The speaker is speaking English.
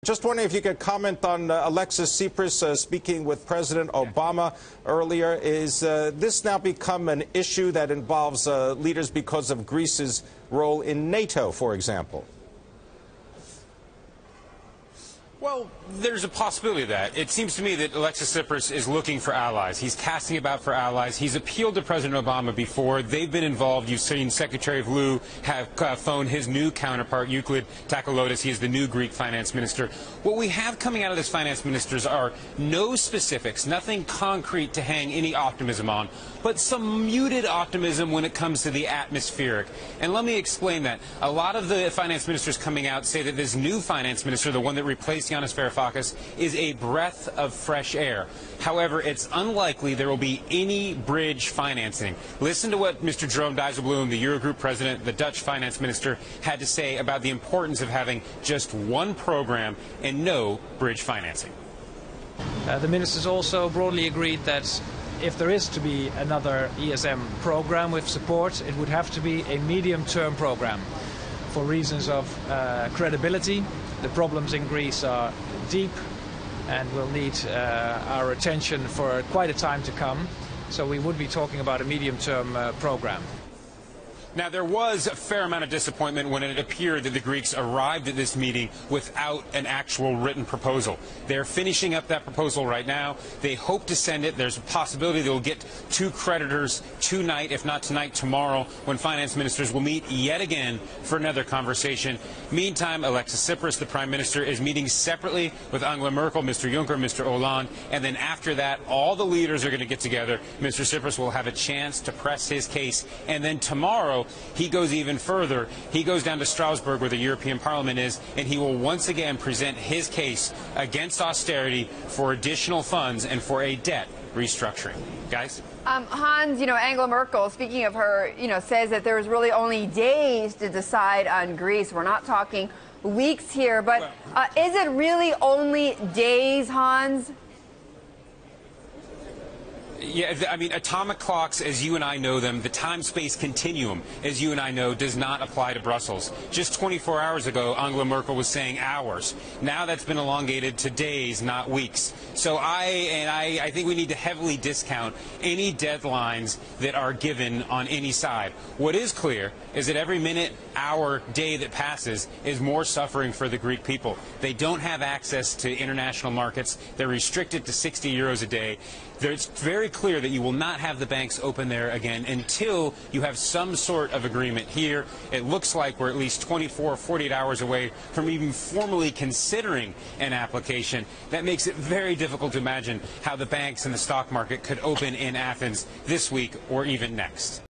Just wondering if you could comment on Alexis Tsipras speaking with President Obama earlier. Is this now become an issue that involves leaders because of Greece's role in NATO, for example? Well, there's a possibility of that. It seems to me that Alexis Tsipras is looking for allies. He's casting about for allies. He's appealed to President Obama before. They've been involved. You've seen Secretary of Lou have phoned his new counterpart, Euclid Takaloudis. He is the new Greek finance minister. What we have coming out of this finance ministers are no specifics, nothing concrete to hang any optimism on, but some muted optimism when it comes to the atmospheric. And let me explain that. A lot of the finance ministers coming out say that this new finance minister, the one that replaced Yanis Varoufakis, is a breath of fresh air. However, it's unlikely there will be any bridge financing. Listen to what Mr. Jerome Dijsselbloem, the Eurogroup president, the Dutch finance minister, had to say about the importance of having just one program and no bridge financing. The ministers also broadly agreed that if there is to be another ESM program with support, it would have to be a medium-term program for reasons of credibility. The problems in Greece are deep and will need our attention for quite a time to come. So we would be talking about a medium-term program. Now, there was a fair amount of disappointment when it appeared that the Greeks arrived at this meeting without an actual written proposal. They're finishing up that proposal right now. They hope to send it. There's a possibility they'll get two creditors tonight, if not tonight, tomorrow, when finance ministers will meet yet again for another conversation. Meantime, Alexis Tsipras, the Prime Minister, is meeting separately with Angela Merkel, Mr. Juncker, Mr. Hollande, and then after that, all the leaders are going to get together. Mr. Tsipras will have a chance to press his case, and then tomorrow, he goes even further. He goes down to Strasbourg, where the European Parliament is, and he will once again present his case against austerity for additional funds and for a debt restructuring. Guys? Hans, Angela Merkel, speaking of her, says that there's really only days to decide on Greece. We're not talking weeks here, but is it really only days, Hans? Yeah, I mean, atomic clocks, as you and I know them, the time-space continuum, as you and I know, does not apply to Brussels. Just 24 hours ago, Angela Merkel was saying hours. Now that's been elongated to days, not weeks. So I think we need to heavily discount any deadlines that are given on any side. What is clear is that every minute, hour, day that passes is more suffering for the Greek people. They don't have access to international markets. They're restricted to 60 euros a day. It's very clear that you will not have the banks open there again until you have some sort of agreement here. It looks like we're at least 24 or 48 hours away from even formally considering an application. That makes it very difficult to imagine how the banks and the stock market could open in Athens this week or even next.